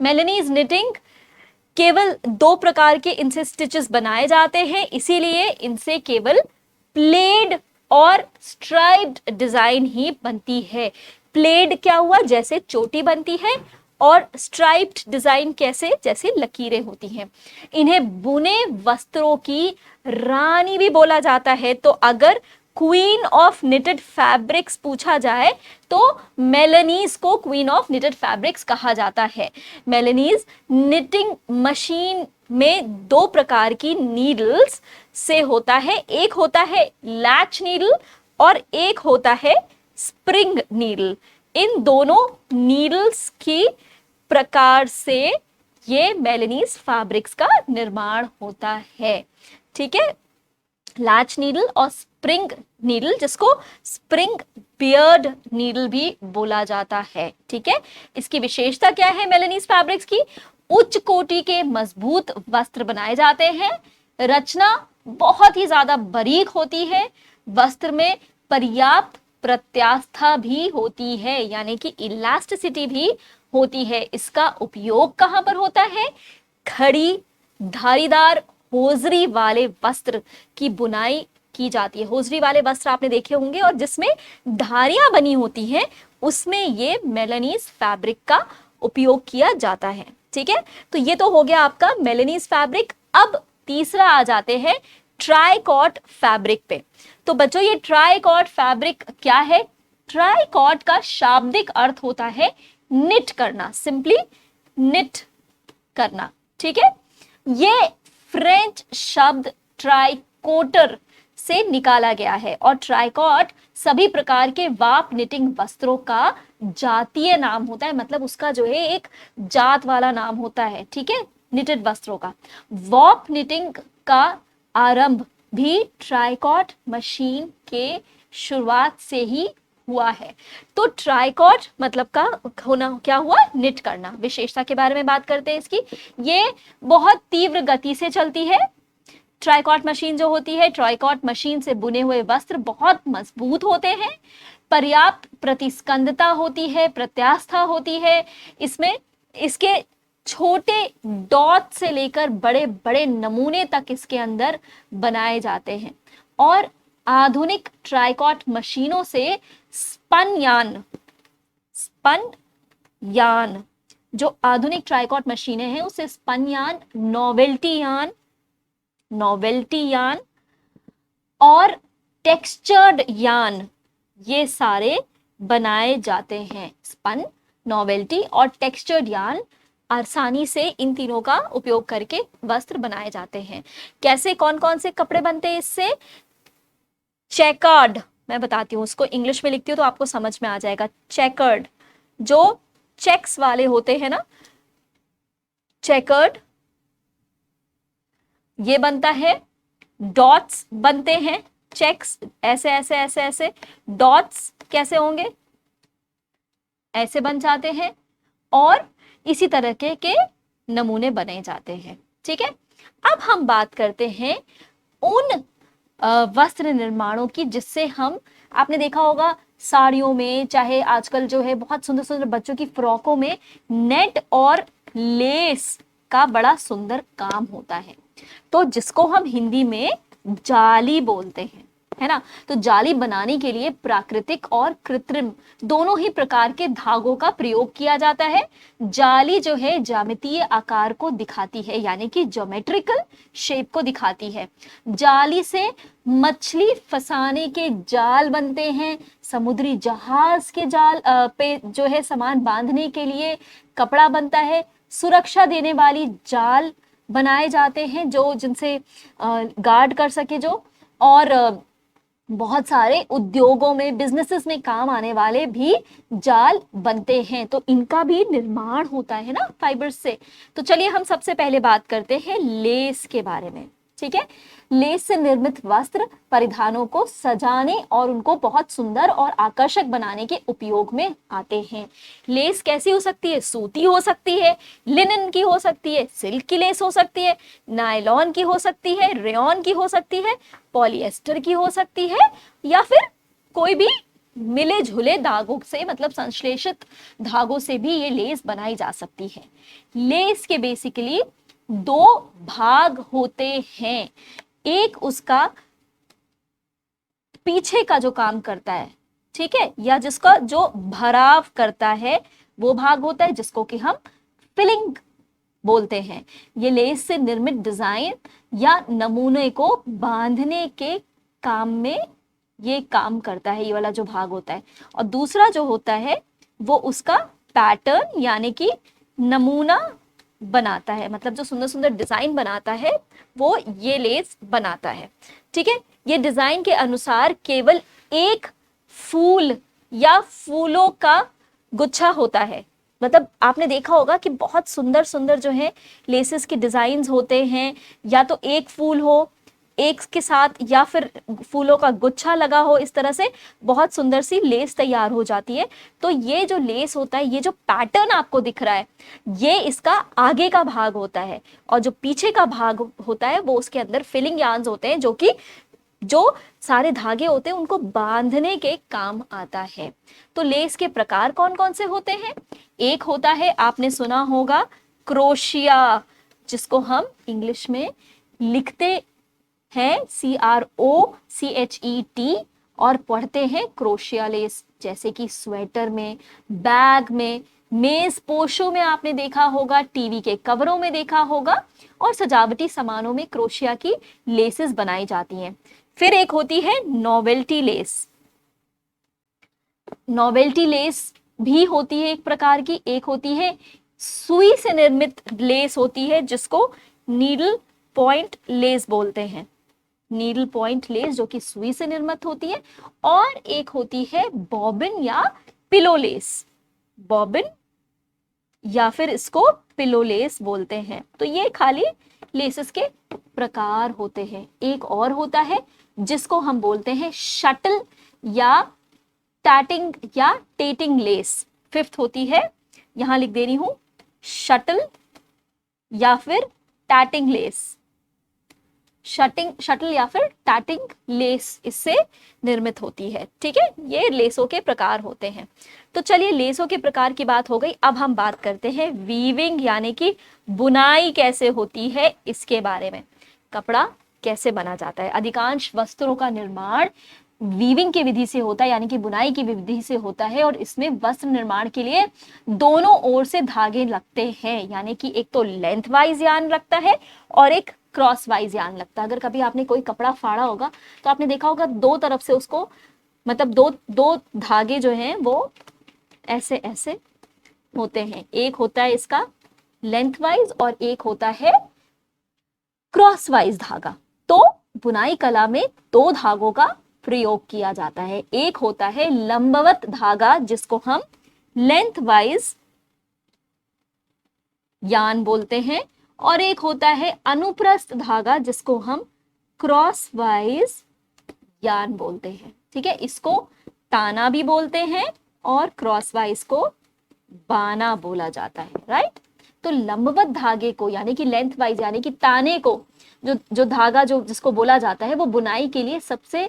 मेलनीज knitting केवल 2 प्रकार के इनसे स्टिचेस बनाए जाते हैं, इसीलिए इनसे केवल प्लेड और स्ट्राइप्ड डिजाइन ही बनती है। प्लेड क्या हुआ, जैसे चोटी बनती है, और स्ट्राइप्ड डिजाइन कैसे, जैसे लकीरें होती हैं। इन्हें बुने वस्त्रों की रानी भी बोला जाता है। तो अगर क्वीन ऑफ निटेड फैब्रिक्स पूछा जाए तो मेलनीज को क्वीन ऑफ निटेड फैब्रिक्स कहा जाता है। मेलनीज निटिंग मशीन में 2 प्रकार की नीडल्स से होता है, एक होता है लैच नीडल और एक होता है स्प्रिंग नीडल। इन दोनों नीडल्स की प्रकार से ये मेलनीज फैब्रिक्स का निर्माण होता है। ठीक है, लैच नीडल और स्प्रिंग नीडल, जिसको स्प्रिंग बियर्ड नीडल भी बोला जाता है। ठीक है, इसकी विशेषता क्या है मेलनीज फैब्रिक्स की? उच्च कोटि के मजबूत वस्त्र बनाए जाते हैं, रचना बहुत ही ज्यादा बारीक होती है, वस्त्र में पर्याप्त प्रत्यास्था भी होती है, यानी कि इलास्टिसिटी भी होती है। इसका उपयोग कहां पर होता है? खड़ी धारीदार होजरी वाले वस्त्र की बुनाई की जाती है। होजरी वाले वस्त्र आपने देखे होंगे और जिसमें धारियां बनी होती हैं, उसमें ये मेलनीज फैब्रिक का उपयोग किया जाता है। ठीक है, तो ये तो हो गया आपका मेलनीज फैब्रिक। अब तीसरा आ जाते हैं ट्राइकॉट फैब्रिक पे। तो बच्चों, ये ट्राइकॉट फैब्रिक क्या है? ट्राइकॉट का शाब्दिक अर्थ होता है निट करना, सिंपली निट करना। ठीक है, ये फ्रेंच शब्द ट्राइकोटर से निकाला गया है और ट्राइकॉट सभी प्रकार के वाप निटिंग वस्त्रों का जातीय नाम होता है, मतलब उसका जो है एक जात वाला नाम होता है। ठीक है, निटेड वस्त्रों का। वॉप निटिंग का आरंभ भी ट्राइकॉट मशीन के शुरुआत से ही हुआ है। तो ट्राइकॉट मतलब का होना क्या हुआ? निट करना। विशेषता के बारे में बात करते हैं इसकी। ये बहुत तीव्र गति से चलती है। ट्राइकॉट मशीन जो होती है, ट्राइकॉट मशीन से बुने हुए वस्त्र बहुत मजबूत होते हैं, पर्याप्त प्रतिस्कंदता होती है, प्रत्यास्था होती है। इसमें इसके छोटे डॉट से लेकर बड़े बड़े नमूने तक इसके अंदर बनाए जाते हैं। और आधुनिक ट्राइकॉट मशीनों से स्पन यान, जो आधुनिक ट्राइकॉट मशीनें हैं, उसे स्पन यान, नोवेल्टी यान और टेक्सचर्ड यान, ये सारे बनाए जाते हैं। स्पन, नोवेल्टी और टेक्सचर्ड यान, आसानी से इन तीनों का उपयोग करके वस्त्र बनाए जाते हैं। कैसे, कौन कौन से कपड़े बनते हैं इससे? चेकर्ड, मैं बताती हूँ, उसको इंग्लिश में लिखती हूँ तो आपको समझ में आ जाएगा। चेकर्ड, जो चेक्स वाले होते हैं ना, चेकर्ड ये बनता है। डॉट्स बनते हैं, चेक्स ऐसे ऐसे ऐसे ऐसे, डॉट्स कैसे होंगे? ऐसे बन जाते हैं और इसी तरह के नमूने बने जाते हैं। ठीक है, अब हम बात करते हैं उन वस्त्र निर्माणों की जिससे हम, आपने देखा होगा साड़ियों में, चाहे आजकल जो है बहुत सुंदर सुंदर बच्चों की फ्रॉकों में नेट और लेस का बड़ा सुंदर काम होता है, तो जिसको हम हिंदी में जाली बोलते हैं, है ना। तो जाली बनाने के लिए प्राकृतिक और कृत्रिम दोनों ही प्रकार के धागों का प्रयोग किया जाता है। जाली जो है ज्यामितीय आकार को दिखाती है, यानी कि ज्योमेट्रिकल शेप को दिखाती है। जाली से मछली फंसाने के जाल बनते हैं, समुद्री जहाज के जाल पे जो है सामान बांधने के लिए कपड़ा बनता है, सुरक्षा देने वाली जाल बनाए जाते हैं जो जिनसे गार्ड कर सके जो, और बहुत सारे उद्योगों में, बिजनेसेस में काम आने वाले भी जाल बनते हैं, तो इनका भी निर्माण होता है ना फाइबर्स से। तो चलिए हम सबसे पहले बात करते हैं लेस के बारे में। ठीक है, लेस से निर्मित वस्त्र परिधानों को सजाने और उनको बहुत सुंदर और आकर्षक बनाने के उपयोग में आते हैं। लेस कैसी हो सकती है? सूती हो सकती है, लिनन की हो सकती है, सिल्क की लेस हो सकती है, नायलॉन की हो सकती है, रेयॉन की हो सकती है, पॉलिएस्टर की हो सकती है, या फिर कोई भी मिले जुले धागों से, मतलब संश्लेषित धागों से भी ये लेस बनाई जा सकती है। लेस के बेसिकली दो भाग होते हैं, एक उसका पीछे का जो काम करता है, ठीक है, या जिसका जो भराव करता है वो भाग होता है, जिसको कि हम फिलिंग बोलते हैं। ये लेस से निर्मित डिजाइन या नमूने को बांधने के काम में ये काम करता है, ये वाला जो भाग होता है। और दूसरा जो होता है वो उसका पैटर्न यानी कि नमूना बनाता है, मतलब जो सुंदर सुंदर डिजाइन बनाता है वो ये लेस बनाता है, ठीक है। ये डिजाइन के अनुसार केवल एक फूल या फूलों का गुच्छा होता है। मतलब आपने देखा होगा कि बहुत सुंदर सुंदर जो है लेसेस के डिजाइन होते हैं, या तो एक फूल हो एक के साथ, या फिर फूलों का गुच्छा लगा हो, इस तरह से बहुत सुंदर सी लेस तैयार हो जाती है। तो ये जो लेस होता है, ये जो पैटर्न आपको दिख रहा है, ये इसका आगे का भाग होता है, और जो पीछे का भाग होता है वो उसके अंदर फिलिंग यार्न्स होते हैं, जो कि जो सारे धागे होते हैं उनको बांधने के काम आता है। तो लेस के प्रकार कौन कौन से होते हैं? एक होता है, आपने सुना होगा, क्रोशिया, जिसको हम इंग्लिश में लिखते हैं CROCHET और पढ़ते हैं क्रोशिया लेस, जैसे कि स्वेटर में, बैग में, मेज पोशों में आपने देखा होगा, टीवी के कवरों में देखा होगा, और सजावटी सामानों में क्रोशिया की लेसेस बनाई जाती हैं। फिर एक होती है नोवेल्टी लेस। नोवेल्टी लेस भी होती है एक प्रकार की। एक होती है सुई से निर्मित लेस होती है, जिसको नीडल पॉइंट लेस बोलते हैं। नीडल पॉइंट लेस जो कि सुई से निर्मित होती है। और एक होती है बॉबिन या पिलो लेस। बॉबिन या फिर इसको पिलो लेस बोलते हैं। तो ये खाली लेसेस के प्रकार होते हैं। एक और होता है जिसको हम बोलते हैं शटल या टैटिंग या टेटिंग लेस। फिफ्थ होती है, यहां लिख दे रही हूं, शटल या फिर टैटिंग लेस। शटल या फिर टैटिंग लेस इससे निर्मित होती है, ठीक है। ये लेसों के प्रकार होते हैं। तो चलिए, लेसों के प्रकार की बात हो गई। अब हम बात करते हैं वीविंग यानी कि बुनाई कैसे होती है इसके बारे में। कपड़ा कैसे बना जाता है? अधिकांश वस्त्रों का निर्माण वीविंग की विधि से होता है, यानी कि बुनाई की विधि से होता है। और इसमें वस्त्र निर्माण के लिए दोनों ओर से धागे लगते हैं, यानी कि एक तो लेंथ वाइज यार्न लगता है और एक क्रॉस वाइज यार्न लगता है। अगर कभी आपने कोई कपड़ा फाड़ा होगा तो आपने देखा होगा दो तरफ से उसको, मतलब दो धागे जो हैं वो ऐसे ऐसे होते हैं। एक होता है इसका लेंथ वाइज और एक होता है क्रॉस वाइज धागा। तो बुनाई कला में दो धागों का प्रयोग किया जाता है। एक होता है लंबवत धागा, जिसको हम लेंथ वाइज यार्न बोलते हैं, और एक होता है अनुप्रस्थ धागा, जिसको हम क्रॉस वाइज यार्न बोलते हैं, ठीक है। इसको ताना भी बोलते हैं और क्रॉस वाइज को बाना बोला जाता है, राइट। तो लंबवत धागे को यानी कि लेंथ वाइज यानी कि ताने को, जो धागा जो जिसको बोला जाता है, वो बुनाई के लिए सबसे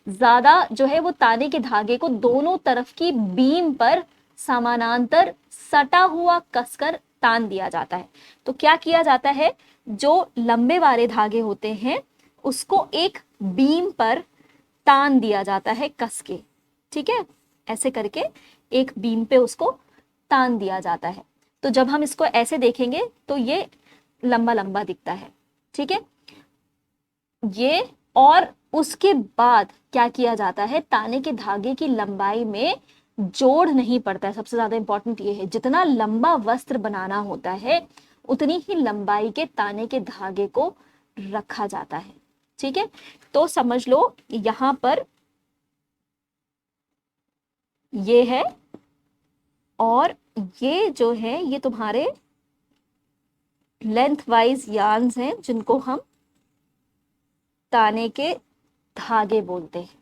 ज्यादा जो है वो ताने के धागे को दोनों तरफ की बीम पर समानांतर सटा हुआ कसकर तान दिया जाता है। तो क्या किया जाता है, जो लंबे वाले धागे होते हैं उसको एक बीम पर तान दिया जाता है कस के, ठीक है, ऐसे करके एक बीम पे उसको तान दिया जाता है। तो जब हम इसको ऐसे देखेंगे तो ये लंबा लंबा दिखता है, ठीक है ये। और उसके बाद क्या किया जाता है, ताने के धागे की लंबाई में जोड़ नहीं पड़ता है। सबसे ज्यादा इंपॉर्टेंट ये है, जितना लंबा वस्त्र बनाना होता है उतनी ही लंबाई के ताने के धागे को रखा जाता है, ठीक है। तो समझ लो यहां पर ये है, और ये जो है ये तुम्हारे लेंथ वाइज यार्न्स हैं, जिनको हम ताने के धागे बोलते हैं,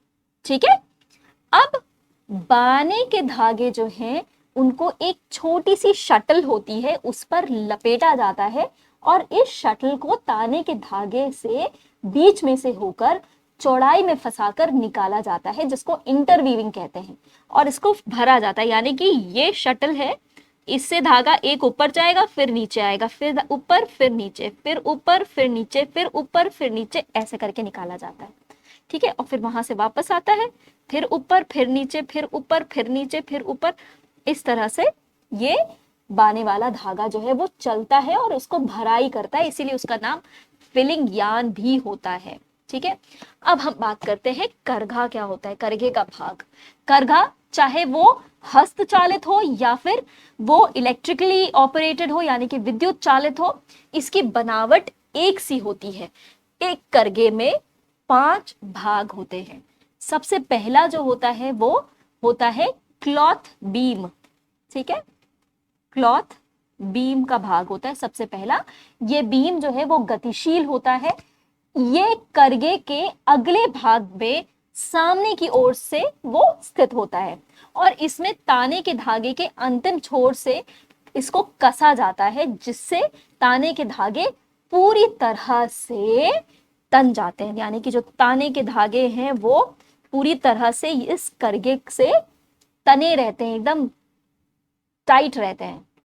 ठीक है। अब बाने के धागे जो हैं उनको एक छोटी सी शटल होती है, उस पर लपेटा जाता है, और इस शटल को ताने के धागे से बीच में से होकर चौड़ाई में फंसाकर निकाला जाता है, जिसको इंटरवीविंग कहते हैं, और इसको भरा जाता है। यानी कि ये शटल है, इससे धागा एक ऊपर जाएगा, फिर नीचे आएगा, फिर ऊपर, फिर नीचे, फिर ऊपर, फिर नीचे, फिर ऊपर, फिर नीचे, ऐसे करके निकाला जाता है। ठीक है, और फिर वहां से वापस आता है, फिर ऊपर, फिर नीचे, फिर ऊपर, फिर नीचे, फिर ऊपर। इस तरह से ये बाने वाला धागा जो है वो चलता है और उसको भराई करता है, इसीलिए उसका नाम फिलिंग यार्न भी होता है। ठीक है, अब हम बात करते हैं करघा क्या होता है, करघे का भाग। करघा चाहे वो हस्त चालित हो या फिर वो इलेक्ट्रिकली ऑपरेटेड हो, यानी कि विद्युत चालित हो, इसकी बनावट एक सी होती है। एक करघे में 5 भाग होते हैं। सबसे पहला जो होता है वो होता है क्लॉथ बीम। ठीक है, क्लॉथ बीम का भाग होता है सबसे पहला। ये बीम जो है वो गतिशील होता है। ये करघे के अगले भाग में सामने की ओर से वो स्थित होता है, और इसमें ताने के धागे के अंतिम छोर से इसको कसा जाता है, जिससे ताने के धागे पूरी तरह से तन जाते हैं। यानी कि जो ताने के धागे हैं वो पूरी तरह से इस करघे से तने रहते हैं, एकदम टाइट रहते हैं।